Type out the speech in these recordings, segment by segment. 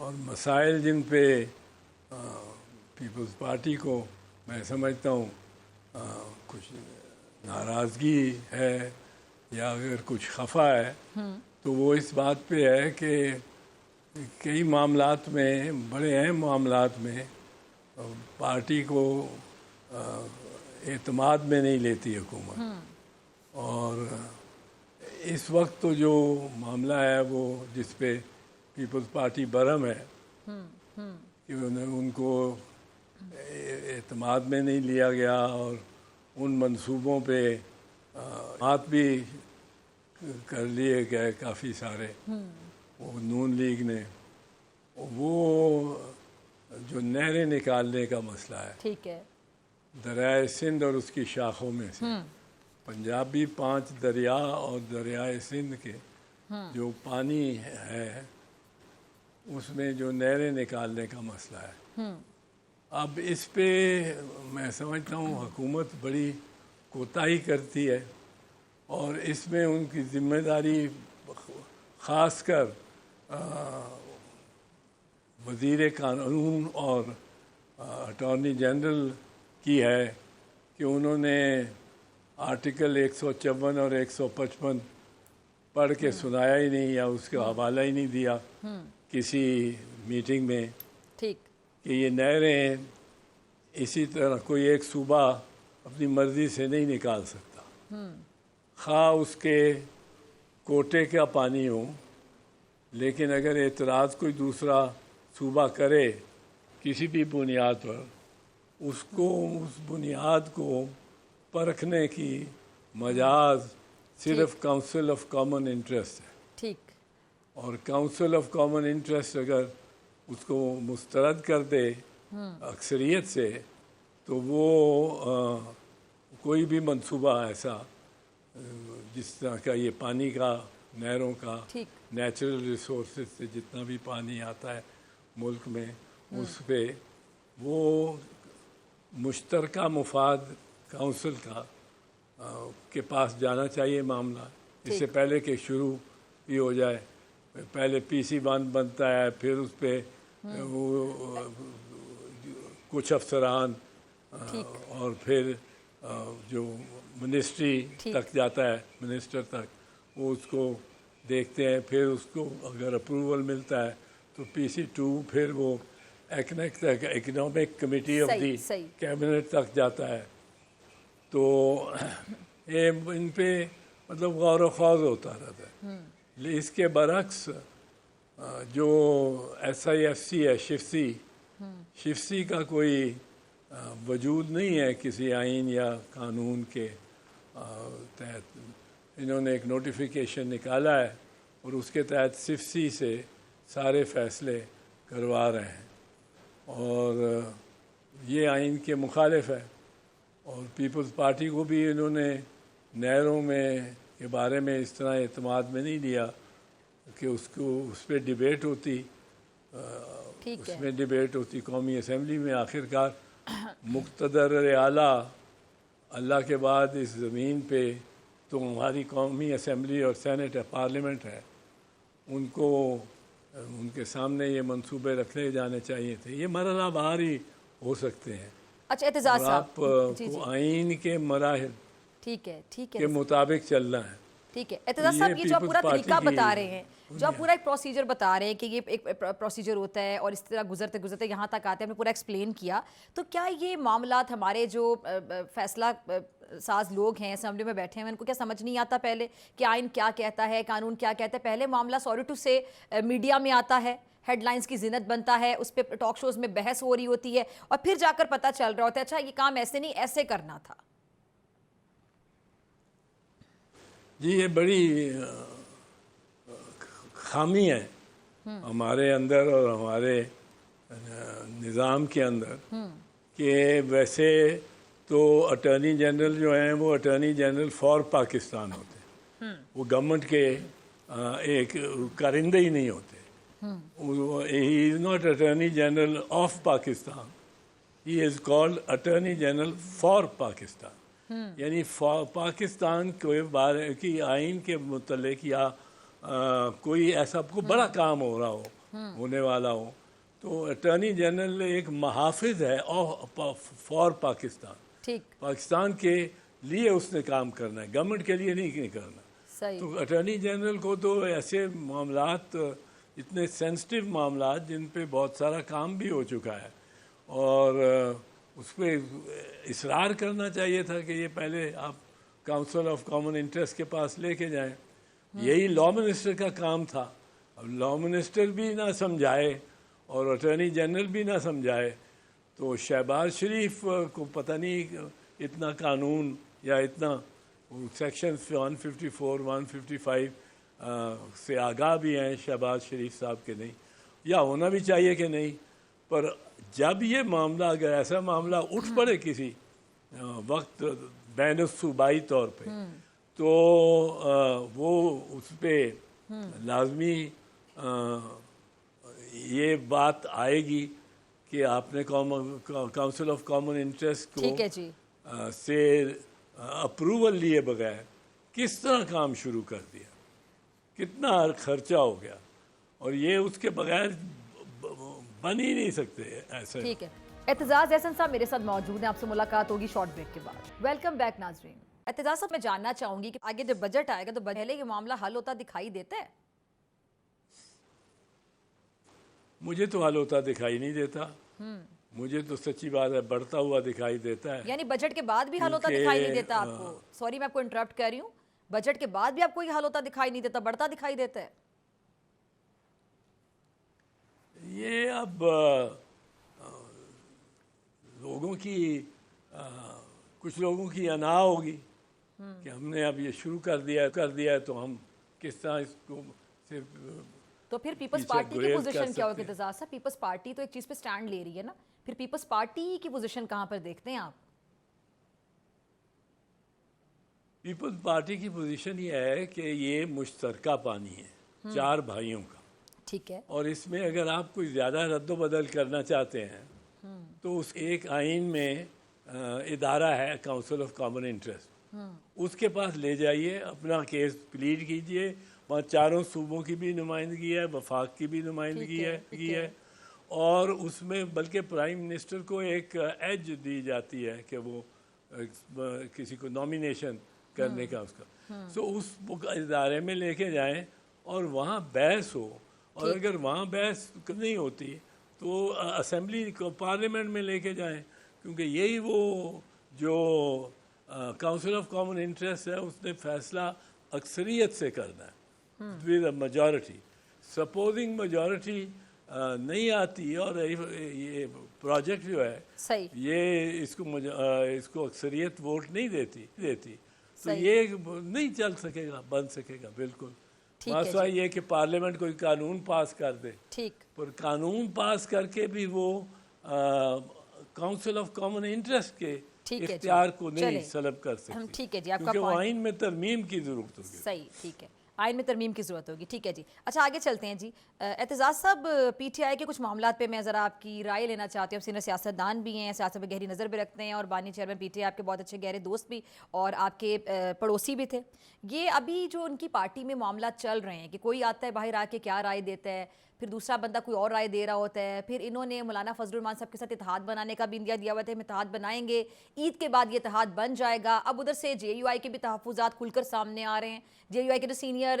اور مسائل جن پہ پیپلز پارٹی کو میں سمجھتا ہوں کچھ ناراضگی ہے یا اگر کچھ خفا ہے تو وہ اس بات پہ ہے کہ کئی معاملات میں، بڑے اہم معاملات میں پارٹی کو اعتماد میں نہیں لیتی حکومت. اور اس وقت تو جو معاملہ ہے وہ جس پہ پیپلز پارٹی برہم ہے کہ ان کو اعتماد میں نہیں لیا گیا اور ان منصوبوں پہ بات بھی کر لیے گئے کافی سارے وہ نون لیگ نے. وہ جو نہریں نکالنے کا مسئلہ ہے، ٹھیک ہے، دریائے سندھ اور اس کی شاخوں میں سے پنجابی 5 دریا اور دریائے سندھ کے جو پانی ہے اس میں جو نہریں نکالنے کا مسئلہ ہے. اب اس پہ میں سمجھتا ہوں حکومت بڑی کوتاہی کرتی ہے اور اس میں ان کی ذمہ داری خاص کر وزیر قانون اور اٹارنی جنرل کی ہے کہ انہوں نے آرٹیکل 154 اور 155 پڑھ کے سنایا ہی نہیں یا اس کا حوالہ ہی نہیں دیا کسی میٹنگ میں. ٹھیک کہ یہ نہریں اسی طرح کوئی ایک صوبہ اپنی مرضی سے نہیں نکال سکتا، خواہ اس کے کوٹے کا پانی ہو، لیکن اگر اعتراض کوئی دوسرا صوبہ کرے کسی بھی بنیاد پر، اس بنیاد کو پرکھنے کی مجاز صرف کونسل آف کامن انٹرسٹ ہے. ٹھیک. اور کونسل آف کامن انٹرسٹ اگر اس کو مسترد کر دے اکثریت سے تو وہ کوئی بھی منصوبہ ایسا جس طرح کا یہ پانی کا، نہروں کا، نیچرل ریسورسز سے جتنا بھی پانی آتا ہے ملک میں، اس پہ وہ مشترکہ مفاد کونسل کا کے پاس جانا چاہیے معاملہ، اس سے پہلے کہ شروع بھی ہو جائے. پہلے PC1 بنتا ہے، پھر اس پہ وہ کچھ افسران اور پھر جو منسٹری تک جاتا ہے، منسٹر تک، وہ اس کو دیکھتے ہیں، پھر اس کو اگر اپروول ملتا ہے تو PC2 پھر وہ economic committee of the cabinet تک جاتا ہے. تو یہ ان پہ مطلب غور و خوض ہوتا رہتا ہے. اس کے برعکس جو SIFC ہے، شفسی کا کوئی وجود نہیں ہے کسی آئین یا قانون کے تحت. انہوں نے ایک نوٹیفیکیشن نکالا ہے اور اس کے تحت شفسی سے سارے فیصلے کروا رہے ہیں اور یہ آئین کے مخالف ہے. اور پیپلز پارٹی کو بھی انہوں نے نہروں میں کے بارے میں اس طرح اعتماد میں نہیں لیا کہ اس پہ ڈیبیٹ ہوتی، اس میں ڈیبیٹ ہوتی قومی اسمبلی میں. آخرکار مقتدر اعلیٰ اللہ کے بعد اس زمین پہ تو ہماری قومی اسمبلی اور سینٹ ہے، پارلیمنٹ ہے. ان کو ان کے سامنے یہ منصوبے رکھنے جانے چاہیے تھے. یہ مرحلہ بہار ہی ہو سکتے ہیں. اچھا اعتزاز صاحب، آپ کو آئین کے مراحل کے مطابق چلنا ہے. ٹھیک ہے اعتزاز صاحب، یہ جو آپ پورا طریقہ بتا رہے ہیں، جو آپ پورا ایک پروسیجر بتا رہے ہیں کہ یہ ایک پروسیجر ہوتا ہے اور اس طرح گزرتے گزرتے یہاں تک آتے ہیں، ہم نے پورا ایکسپلین کیا، تو کیا یہ معاملات ہمارے جو فیصلہ ساز لوگ ہیں اسمبلی میں بیٹھے ہیں ان کو کیا سمجھ نہیں آتا پہلے کہ آئین کیا کہتا ہے، قانون کیا کہتا ہے؟ پہلے معاملہ سوری ٹو سے میڈیا میں آتا ہے، ہیڈ لائنز کی زینت بنتا ہے، اس پہ ٹاک شوز میں بحث ہو رہی ہوتی ہے اور پھر جا کر پتہ چل رہا ہوتا ہے اچھا یہ کام ایسے نہیں ایسے کرنا تھا. جی یہ بڑی خامی ہے ہمارے اندر اور ہمارے نظام کے اندر کہ ویسے تو اٹارنی جنرل جو ہیں وہ اٹارنی جنرل فار پاکستان ہوتے ہیں، وہ گورنمنٹ کے ایک کارندے ہی نہیں ہوتے. He is not attorney general of Pakistan, he is called attorney general for Pakistan. یعنی پاکستان کے بارے کی آئین کے متعلق یا کوئی ایسا بڑا کام ہو رہا ہو ہونے والا ہوں تو اٹارنی جنرل ایک محافظ ہے فار پاکستان. ٹھیک. پاکستان کے لیے اس نے کام کرنا ہے, گورنمنٹ کے لیے نہیں کرنا. صحیح. تو اٹارنی جنرل کو تو ایسے معاملات, اتنے سینسٹیو معاملات جن پہ بہت سارا کام بھی ہو چکا ہے, اور اس پہ اصرار کرنا چاہیے تھا کہ یہ پہلے آپ کاؤنسل آف کامن انٹرسٹ کے پاس لے کے جائیں. یہی لا منسٹر کا کام تھا. اب لا منسٹر بھی نہ سمجھائے اور اٹارنی جنرل بھی نہ سمجھائے تو شہباز شریف کو پتہ نہیں اتنا قانون یا اتنا سیکشن 154 155 سے آگاہ بھی ہیں شہباز شریف صاحب کے نہیں, یا ہونا بھی چاہیے کہ نہیں. پر جب یہ معاملہ, اگر ایسا معاملہ اٹھ پڑے کسی وقت بین الصوبائی طور پہ, تو وہ اس پہ لازمی یہ بات آئے گی کہ آپ نے کاؤنسل آف کامن انٹرسٹ کو سے اپروول لیے بغیر کس طرح کام شروع کر دیا, کتنا خرچہ ہو گیا, اور یہ اس کے بغیر بن ہی نہیں سکتے ایسے. ٹھیک ہے. اعتزاز احسن صاحب میرے ساتھ موجود ہیں, آپ سے ملاقات ہوگی شارٹ بریک کے بعد. ویلکم بیک ناظرین. اعتزاز صاحب میں جاننا چاہوں گی کہ آگے جب بجٹ آئے گا تو پہلے یہ معاملہ حل ہوتا دکھائی دیتا ہے؟ مجھے تو حل ہوتا دکھائی نہیں دیتا. مجھے تو سچی بات ہے بڑھتا ہوا دکھائی دیتا ہے. یعنی بجٹ کے بعد بھی حل ہوتا دکھائی نہیں دیتا آپ کو؟ سوری میں آپ کو انٹرپٹ کر رہی ہوں, بجٹ کے بعد بھی آپ کو یہ حل ہوتا دکھائی نہیں دیتا, بڑھتا دکھائی دیتا ہے؟ یہ اب لوگوں کی کچھ لوگوں کی انا ہوگی کہ ہم نے اب یہ شروع کر دیا تو ہم کس طرح اس کو تو پھر پیپلز پارٹی کی پوزیشن کیا ہوگی اعتزاز صاحب؟ پیپلز پارٹی تو ایک چیز پہ سٹینڈ لے رہی ہے نا, پھر پیپلز پارٹی کی پوزیشن کہاں پر دیکھتے ہیں آپ؟ پیپلز پارٹی کی پوزیشن یہ ہے کہ یہ مشترکہ پانی ہے 4 بھائیوں کا. ٹھیک ہے. اور اس میں اگر آپ کوئی زیادہ رد و بدل کرنا چاہتے ہیں تو اس ایک آئین میں ادارہ ہے کاؤنسل آف کامن انٹرسٹ, اس کے پاس لے جائیے, اپنا کیس پلیڈ کیجئے. وہاں 4 صوبوں کی بھی نمائندگی ہے, وفاق کی بھی نمائندگی ہے, اور اس میں بلکہ پرائم منسٹر کو ایک ایج دی جاتی ہے کہ وہ کسی کو نامینیشن کرنے کا اس کا. سو اس ادارے میں لے کے جائیں اور وہاں بحث ہو, اور اگر وہاں بحث نہیں ہوتی تو اسمبلی کو پارلیمنٹ میں لے کے جائیں, کیونکہ یہی وہ جو کاؤنسل آف کامن انٹرسٹ ہے اس نے فیصلہ اکثریت سے کرنا ہے with a majority. Supposing majority نہیں آتی اور یہ پروجیکٹ جو ہے یہ اس کو اکثریت ووٹ نہیں دیتی تو یہ نہیں چل سکے گا, بن سکے گا. بالکل مسئلہ یہ کہ پارلیمنٹ کوئی قانون پاس کر دے, پر قانون پاس کر کے بھی وہ کاؤنسل آف کامن انٹرسٹ کے اختیار کو نہیں سلب کر سکتی, کیونکہ وہ آئین میں ترمیم کی ضرورت ہوگی. صحیح, ٹھیک ہے, آئین میں ترمیم کی ضرورت ہوگی. ٹھیک ہے جی. اچھا آگے چلتے ہیں جی. اعتزاز صاحب پی ٹی آئی کے کچھ معاملات پہ میں ذرا آپ کی رائے لینا چاہتی ہوں. آپ سینئر سیاستدان بھی ہیں, سیاست پہ گہری نظر بھی رکھتے ہیں, اور بانی چیئرمین پی ٹی آئی آپ کے بہت اچھے گہرے دوست بھی اور آپ کے پڑوسی بھی تھے. یہ ابھی جو ان کی پارٹی میں معاملات چل رہے ہیں کہ کوئی آتا ہے باہر آ کے کیا رائے دیتا ہے, پھر دوسرا بندہ کوئی اور رائے دے رہا ہوتا ہے, پھر انہوں نے مولانا فضل الرحمان صاحب کے ساتھ اتحاد بنانے کا بھی اندیا دیا ہوا تھا, ہم اتحاد بنائیں گے, عید کے بعد یہ اتحاد بن جائے گا. اب ادھر سے جے یو آئی کے بھی تحفظات کھل کر سامنے آ رہے ہیں. جے یو آئی کے جو سینئر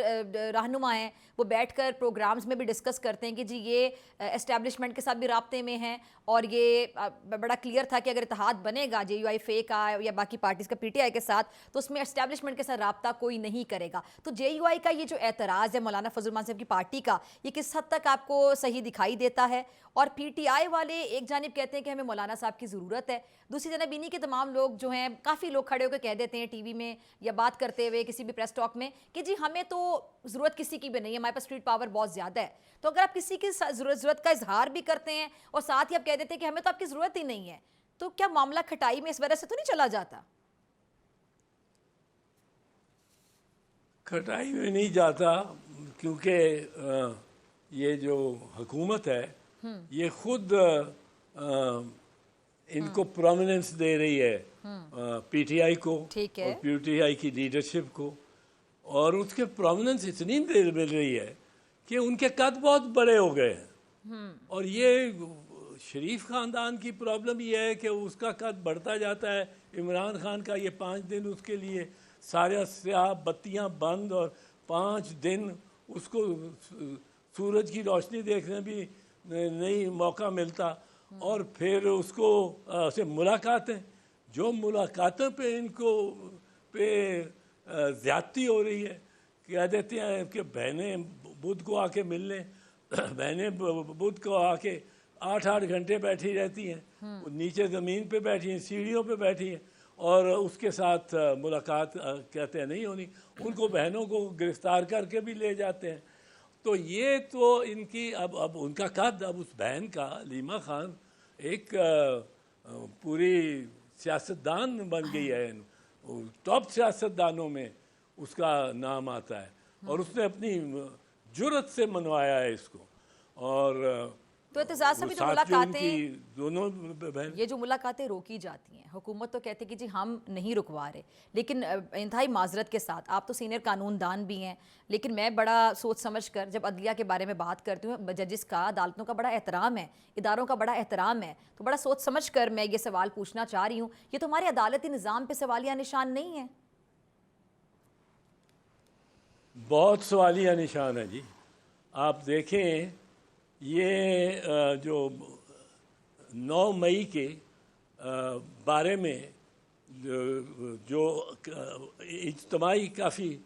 رہنما ہیں وہ بیٹھ کر پروگرامز میں بھی ڈسکس کرتے ہیں کہ جی یہ اسٹیبلشمنٹ کے ساتھ بھی رابطے میں ہیں, اور یہ بڑا کلیئر تھا کہ اگر اتحاد بنے گا جے یو آئی فے کا یا باقی پارٹیز کا پی ٹی آئی کے ساتھ, تو اس میں اسٹیبلشمنٹ کے ساتھ رابطہ کوئی نہیں کرے گا. تو جے یو آئی کا یہ جو اعتراض ہے مولانا فضل الرحمان صاحب کی پارٹی کا, یہ کس حد تک آپ کو صحیح دکھائی دیتا ہے؟ اور پی ٹی آئی والے ایک جانب کہتے ہیں کہ ہمیں مولانا صاحب کی ضرورت ہے, دوسری جانب انہی کے تمام لوگ جو ہیں, کافی لوگ کھڑے ہو کے کہہ دیتے ہیں ٹی وی میں یا بات کرتے ہوئے کسی بھی پریس ٹاک میں کہ جی ہمیں تو ضرورت کسی کی بھی نہیں ہے, ہمارے پاس اسٹریٹ پاور بہت زیادہ ہے. تو اگر آپ کسی کی ضرورت کا اظہار بھی کرتے ہیں اور ساتھ ہی آپ کہہ دیتے ہیں کہ ہمیں تو آپ کی ضرورت ہی نہیں ہے, تو کیا معاملہ کھٹائی میں اس وجہ سے تو نہیں چلا جاتا؟ کھٹائی میں نہیں جاتا, کیونکہ یہ جو حکومت ہے یہ خود ان کو پرومیننس دے رہی ہے پی ٹی آئی کو اور پی ٹی آئی کی لیڈرشپ کو, اور اس کے پرومیننس اتنی دیر مل رہی ہے کہ ان کے قد بہت بڑے ہو گئے ہیں، اور یہ شریف خاندان کی پرابلم یہ ہے کہ اس کا قد بڑھتا جاتا ہے. عمران خان کا یہ 5 دن اس کے لیے سارے سیاہ بتیاں بند، اور 5 دن اس کو سورج کی روشنی دیکھنے بھی نہیں موقع ملتا. اور پھر اس کو سے ملاقاتیں، جو ملاقاتوں پہ ان کو پہ زیادتی ہو رہی ہے. کہہ دیتے ہیں کہ بہنیں بدھ کو آ کے مل لیں، بہنیں بدھ کو آ کے 8-8 گھنٹے بیٹھی رہتی ہیں، نیچے زمین پہ بیٹھی ہیں، سیڑھیوں پہ بیٹھی ہیں، اور اس کے ساتھ ملاقات کہتے ہیں نہیں ہونی. ان کو بہنوں کو گرفتار کر کے بھی لے جاتے ہیں. تو یہ تو ان کی اب ان کا قد، اب اس بہن کا علیمہ خان ایک پوری سیاستدان بن گئی ہے، ٹاپ سیاستدانوں میں اس کا نام آتا ہے، اور اس نے اپنی جرت سے منوایا ہے اس کو. اور تو اعتزاز صاحب، جو ملاقاتیں دونوں بہن، یہ جو ملاقاتیں روکی جاتی ہیں، حکومت تو کہتے کہ جی ہم نہیں رکوا رہے، لیکن انتہائی معذرت کے ساتھ، آپ تو سینئر قانون دان بھی ہیں، لیکن میں بڑا سوچ سمجھ کر جب عدلیہ کے بارے میں بات کرتی ہوں، ججز کا، عدالتوں کا بڑا احترام ہے، اداروں کا بڑا احترام ہے، تو بڑا سوچ سمجھ کر میں یہ سوال پوچھنا چاہ رہی ہوں. یہ تو ہمارے عدالتی نظام پہ سوالیہ نشان نہیں ہے؟ بہت سوالیہ نشان ہے جی. آپ دیکھیں یہ جو 9 مئی کے بارے میں جو اجتماعی کافی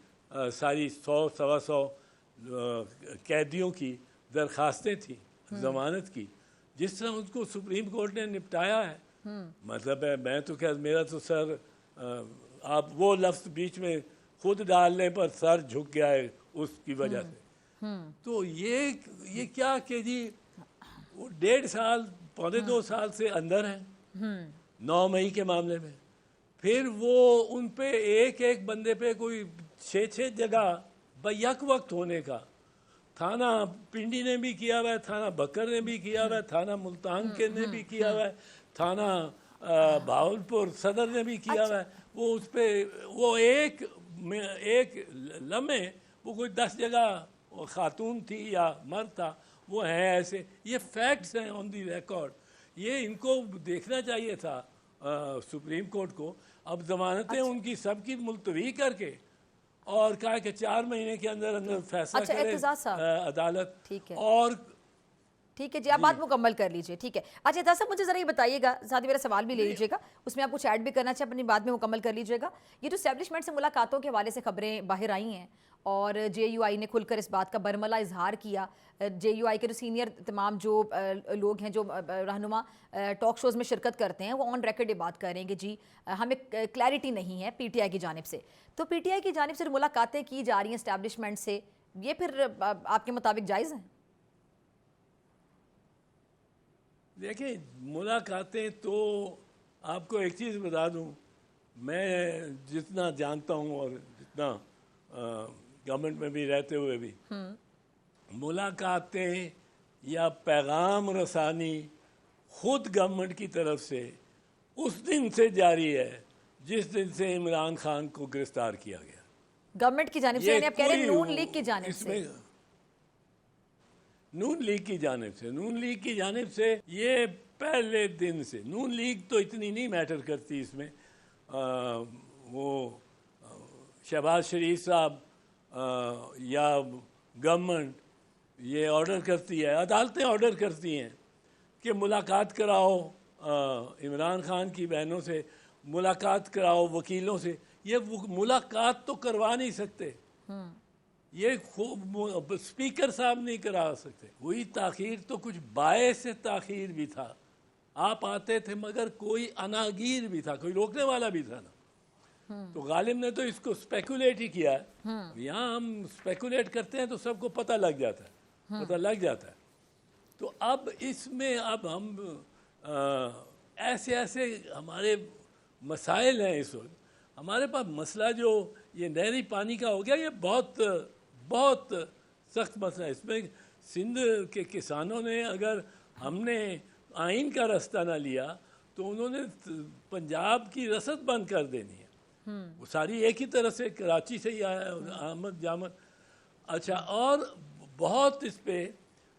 ساری 100-125 قیدیوں کی درخواستیں تھیں ضمانت کی، جس طرح اس کو سپریم کورٹ نے نپٹایا ہے، مطلب ہے میں تو خیر میرا تو سر، آپ وہ لفظ بیچ میں خود ڈالنے پر سر جھک گیا ہے اس کی وجہ سے. تو یہ کیا کہ جی وہ 1.5 سال 1.25 سال سے اندر ہیں 9 مئی کے معاملے میں. پھر وہ ان پہ ایک بندے پہ کوئی 6 جگہ بیک وقت ہونے کا، تھانہ پنڈی نے بھی کیا ہوا ہے، تھانہ بکر نے بھی کیا ہوا ہے، تھانہ ملتان کے نے بھی کیا ہوا ہے، تھانہ بھاولپور صدر نے بھی کیا ہوا ہے. وہ اس پہ وہ ایک لمحے وہ کوئی 10 جگہ خاتون تھی یا مرد تھا، وہ ہیں ایسے. یہ فیکٹس ہیں آن دی ریکارڈ. یہ ان کو دیکھنا چاہیے تھا سپریم کورٹ کو. اب ضمانتیں ان کی سب کی ملتوی کر کے اور کہا کہ 4 مہینے کے اندر فیصلہ کرے عدالت. اور ٹھیک ہے جی، آپ بات مکمل کر لیجئے. ٹھیک ہے. اچھا اعتزاز صاحب، مجھے ذرا یہ بتائیے گا، ساتھ ہی میرا سوال بھی لے لیجئے گا، اس میں آپ کچھ ایڈ بھی کرنا چاہیں اپنی بات میں مکمل کر لیجئے گا. یہ جو اسٹیبلشمنٹ سے ملاقاتوں کے حوالے سے خبریں باہر آئی ہیں، اور جے یو آئی نے کھل کر اس بات کا برملا اظہار کیا. جے یو آئی کے جو سینئر تمام جو لوگ ہیں، جو رہنما ٹاک شوز میں شرکت کرتے ہیں، وہ آن ریکارڈ یہ بات کر رہے ہیں کہ جی ہمیں کلیئرٹی نہیں ہے پی ٹی آئی کی جانب سے. تو پی ٹی آئی کی جانب سے ملاقاتیں کی جا رہی ہیں اسٹیبلشمنٹ سے، یہ پھر آپ کے مطابق جائز ہیں؟ دیکھیں، ملاقاتیں تو آپ کو ایک چیز بتا دوں، میں جتنا جانتا ہوں اور جتنا گورنمنٹ میں بھی رہتے ہوئے بھی، ملاقاتیں یا پیغام رسانی خود گورنمنٹ کی طرف سے اس دن سے جاری ہے جس دن سے عمران خان کو گرفتار کیا گیا. گورنمنٹ کی جانب سے، یعنی آپ کہہ رہے ہیں نون لیگ کی جانب سے؟ نون لیگ کی جانب سے، نون لیگ کی جانب سے یہ پہلے دن سے. نون لیگ تو اتنی نہیں میٹر کرتی اس میں. وہ شہباز شریف صاحب یا گورنمنٹ یہ آرڈر کرتی ہے، عدالتیں آرڈر کرتی ہیں کہ ملاقات کراؤ عمران خان کی بہنوں سے، ملاقات کراؤ وکیلوں سے. یہ ملاقات تو کروا نہیں سکتے، یہ اسپیکر صاحب نہیں کرا سکتے. وہی تاخیر تو کچھ باعث تاخیر بھی تھا، آپ آتے تھے مگر کوئی اناگیر بھی تھا، کوئی روکنے والا بھی تھا نا. تو غالب نے تو اس کو اسپیکولیٹ ہی کیا ہے. یہاں ہم اسپیکولیٹ کرتے ہیں تو سب کو پتہ لگ جاتا ہے. تو اب اس میں اب ہم ایسے ہمارے مسائل ہیں. اس وقت ہمارے پاس مسئلہ جو یہ نہری پانی کا ہو گیا، یہ بہت سخت مسئلہ ہے. اس میں سندھ کے کسانوں نے، اگر ہم نے آئین کا راستہ نہ لیا تو انہوں نے پنجاب کی رسد بند کر دینی ہے. وہ ساری ایک ہی طرح سے کراچی سے ہی آیا، آمد جامد. اچھا، اور بہت اس پہ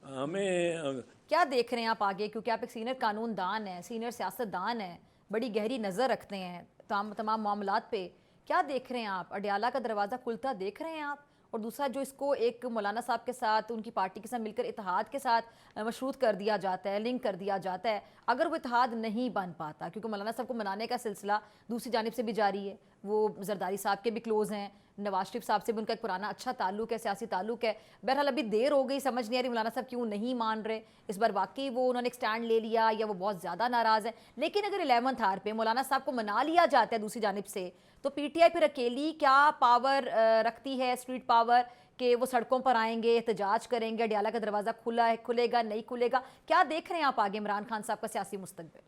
ہمیں کیا دیکھ رہے ہیں آپ آگے، کیونکہ آپ ایک سینئر قانون دان ہیں، سینئر سیاست دان ہیں، بڑی گہری نظر رکھتے ہیں تمام معاملات پہ، کیا دیکھ رہے ہیں آپ؟ اڈیالہ کا دروازہ کھلتا دیکھ رہے ہیں آپ؟ اور دوسرا جو اس کو ایک مولانا صاحب کے ساتھ ان کی پارٹی کے ساتھ مل کر اتحاد کے ساتھ مشروط کر دیا جاتا ہے، لنک کر دیا جاتا ہے، اگر وہ اتحاد نہیں بن پاتا، کیونکہ مولانا صاحب کو منانے کا سلسلہ دوسری جانب سے بھی جاری ہے، وہ زرداری صاحب کے بھی کلوز ہیں، نواز شریف صاحب سے بھی ان کا ایک پرانا اچھا تعلق ہے، سیاسی تعلق ہے، بہرحال ابھی دیر ہو گئی، سمجھ نہیں آ رہی مولانا صاحب کیوں نہیں مان رہے، اس بار واقعی وہ انہوں نے ایک سٹینڈ لے لیا یا وہ بہت زیادہ ناراض ہے، لیکن اگر 11th آور پہ مولانا صاحب کو منا لیا جاتا ہے دوسری جانب سے، تو پی ٹی آئی پھر اکیلی کیا پاور رکھتی ہے، اسٹریٹ پاور، کہ وہ سڑکوں پر آئیں گے، احتجاج کریں گے، اڈیالہ کا دروازہ کھلا ہے، کھلے گا نہیں کھلے گا، کیا دیکھ رہے ہیں آپ آگے عمران خان صاحب کا سیاسی مستقبل؟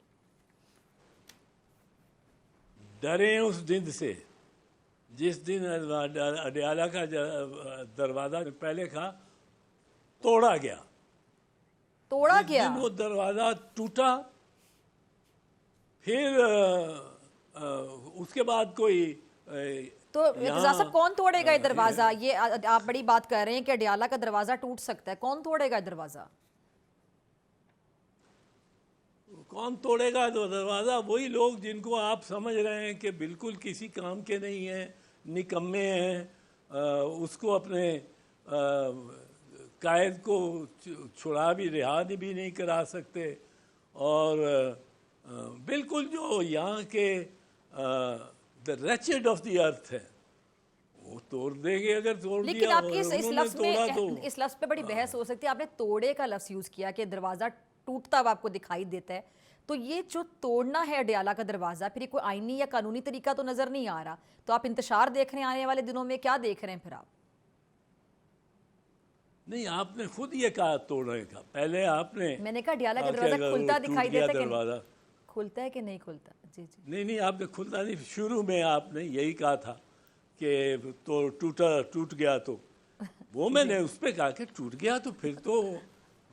ڈرے اس دن سے جس دن اڈیالہ کا دروازہ پہلے کہا توڑا گیا، توڑا جس گیا دن وہ دروازہ ٹوٹا، پھر اس کے بعد کوئی تو ارتضیٰ صاحب کون توڑے گا یہ دروازہ؟ یہ آپ بڑی بات کر رہے ہیں کہ اڈیالہ کا دروازہ ٹوٹ سکتا ہے، کون توڑے گا یہ دروازہ؟ کون توڑے گا دروازہ؟ وہی لوگ جن کو آپ سمجھ رہے ہیں کہ بالکل کسی کام کے نہیں ہیں، نکمے ہیں، اس کو اپنے قائد کو چھڑا بھی رہا بھی نہیں کرا سکتے، اور بالکل جو یہاں کے the wretched of the earth ہے، وہ توڑ دیں گے اگر توڑ دیا۔ لیکن آپ کی اس انہوں نے لفظ میں توڑا تو اس لفظ پہ بڑی بحث ہو سکتی ہے، آپ نے توڑے کا لفظ یوز کیا کہ دروازہ ٹوٹتا ہوا آپ کو دکھائی دیتا ہے، تو یہ جو توڑنا ہے اڈیالہ کا دروازہ، پھر یہ کوئی آئینی یا قانونی طریقہ تو نظر نہیں آ رہا، تو آپ انتشار دیکھ رہے ہیں آنے والے دنوں میں، کیا دیکھ رہے ہیں پھر آپ؟ نہیں، آپ نے خود یہ کہا توڑنے کا، پہلے آپ نے میں نے کہا اڈیالہ کا دروازہ کھلتا دکھائی دیتا ہے کہ کھلتا ہے کہ نہیں کھلتا؟ جی جی نہیں، آپ نے کھلتا نہیں، شروع میں آپ نے یہی کہا تھا کہ تو ٹوٹ گیا، تو وہ میں نے اس پہ کہا کہ ٹوٹ گیا تو پھر تو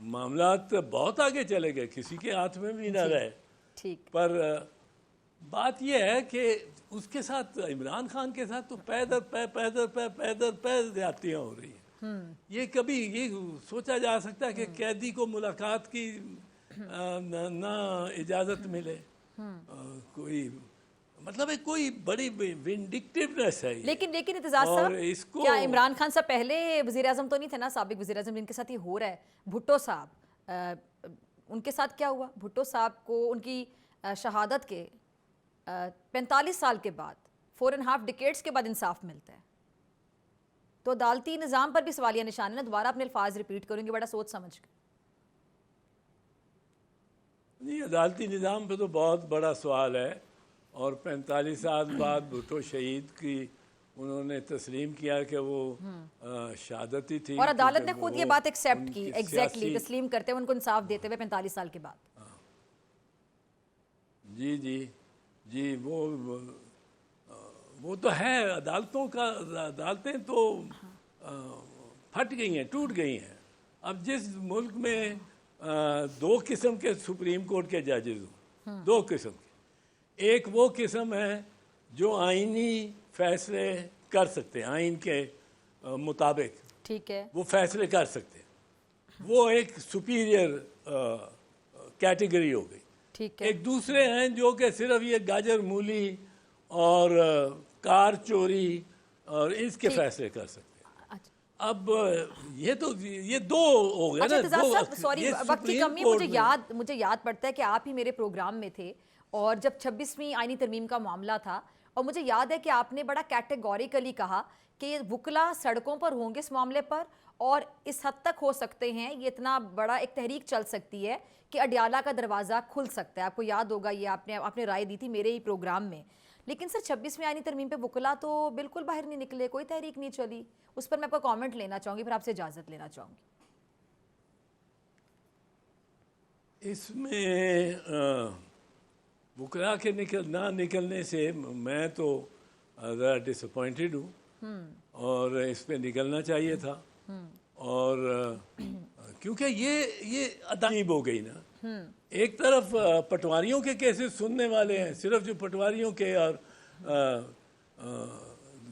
معاملات بہت آگے چلے گئے، کسی کے ہاتھ میں بھی نہ رہے۔ ٹھیک، پر بات یہ ہے کہ اس کے ساتھ عمران خان کے ساتھ تو پے زیادتیاں ہو رہی ہیں۔ یہ کبھی یہ سوچا جا سکتا ہے کہ قیدی کو ملاقات کی نہ اجازت ملے، کوئی مطلب ہے کوئی بڑی ونڈکٹیونیس ہے۔ لیکن ارتضیٰ صاحب، کیا عمران خان صاحب پہلے وزیر اعظم تو نہیں تھے نا، سابق وزیر اعظم جن کے ساتھ یہ ہو رہا ہے، بھٹو صاحب، ان کے ساتھ کیا ہوا؟ بھٹو صاحب کو ان کی شہادت کے 45 سال کے بعد، 4.5 ڈیکیڈز کے بعد انصاف ملتا ہے، تو عدالتی نظام پر بھی سوالیہ نشان ہے نا۔ دوبارہ اپنے الفاظ ریپیٹ کروں گی بڑا سوچ سمجھ کے۔ نہیں، عدالتی نظام پہ تو بہت بڑا سوال ہے، اور 45 سال بعد بھٹو شہید کی انہوں نے تسلیم کیا کہ وہ شہادتی تھی، اور عدالت نے خود یہ بات ایکسیپٹ کی، ایگزیکٹلی تسلیم کرتے ہوئے ان کو انصاف دیتے ہوئے 45 سال کے بعد۔ جی جی جی، وہ تو ہے، عدالتیں تو پھٹ گئی ہیں، ٹوٹ گئی ہیں۔ اب جس ملک میں 2 قسم کے سپریم کورٹ کے ججز ہوں، 2 قسم کے، ایک وہ قسم ہے جو آئینی فیصلے کر سکتے ہیں، آئین کے مطابق ٹھیک ہے، وہ فیصلے کر سکتے ہیں، وہ ایک سپیریئر کیٹیگری ہو گئی۔ ٹھیک ہے، ایک دوسرے ہیں جو کہ صرف یہ گاجر مولی اور کار چوری اور اس کے فیصلے کر سکتے ہیں۔ اب یہ 2 ہو گئے نا۔ ارتضیٰ صاحب سوری، وقت کی کمی، مجھے یاد پڑتا ہے کہ آپ ہی میرے پروگرام میں تھے، اور جب 26ویں آئینی ترمیم کا معاملہ تھا، اور مجھے یاد ہے کہ آپ نے بڑا کیٹیگوریکلی کہا کہ وکلا سڑکوں پر ہوں گے اس معاملے پر، اور اس حد تک ہو سکتے ہیں، یہ اتنا بڑا ایک تحریک چل سکتی ہے کہ اڈیالہ کا دروازہ کھل سکتا ہے۔ آپ کو یاد ہوگا، یہ آپ نے رائے دی تھی میرے ہی پروگرام میں۔ لیکن سر 26ویں آئینی ترمیم پہ وکلا تو بالکل باہر نہیں نکلے، کوئی تحریک نہیں چلی، اس پر میں آپ کا کامنٹ لینا چاہوں گی، پھر آپ سے اجازت لینا چاہوں گی۔ اس میں وکلا کے نہ نکلنے سے میں تو ذرا ڈس اپوائنٹڈ ہوں، اور اس پہ نکلنا چاہیے تھا، اور کیونکہ یہ عجیب ہو گئی نا۔ ایک طرف پٹواریوں کے کیسز سننے والے ہیں، صرف جو پٹواریوں کے اور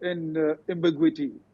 in ambiguity.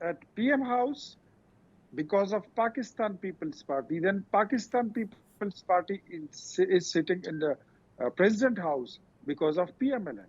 at PM House because of Pakistan People's Party, then Pakistan People's Party is sitting in the President House because of PMLN.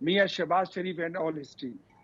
Mia Shehbaz Sharif and all his team.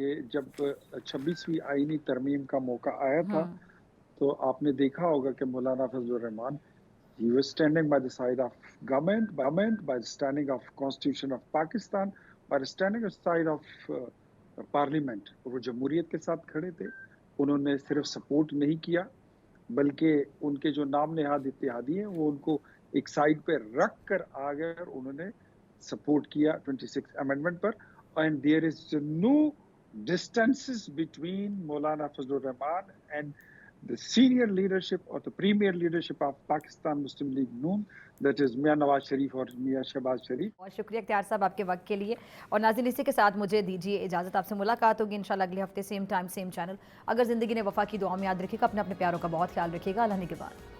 کہ جب 26ویں آئینی ترمیم کا موقع آیا تھا تو آپ نے دیکھا ہوگا کہ مولانا فضل الرحمان he was standing by the side of government, by the standing of Constitution of Pakistan, by the standing of side of parliament. وہ جمہوریت کے ساتھ کھڑے تھے. انہوں نے صرف سپورٹ نہیں کیا بلکہ ان کے جو نام نہاد اتحادی ہیں وہ ان کو ایک سائڈ پہ رکھ کر آگے اور انہوں نے سپورٹ کیا 26 امینڈمنٹ پر. And there is no distances between Maulana Fazl ur Rehman and the senior leadership or the premier leadership of Pakistan Muslim League Noon, that is Mian Nawaz Sharif اور میاں شہباز شریف. بہت شکریہ اختیار صاحب آپ کے وقت کے لیے. اور ناظرین اسی کے ساتھ مجھے دیجیے اجازت. آپ سے ملاقات ہوگی انشاءاللہ اگلے ہفتے سیم ٹائم سیم چینل. اگر زندگی نے وفا کی دعا میں یاد رکھیے گا. اپنے پیاروں کا بہت خیال رکھیے گا. اللہ نے کے بعد.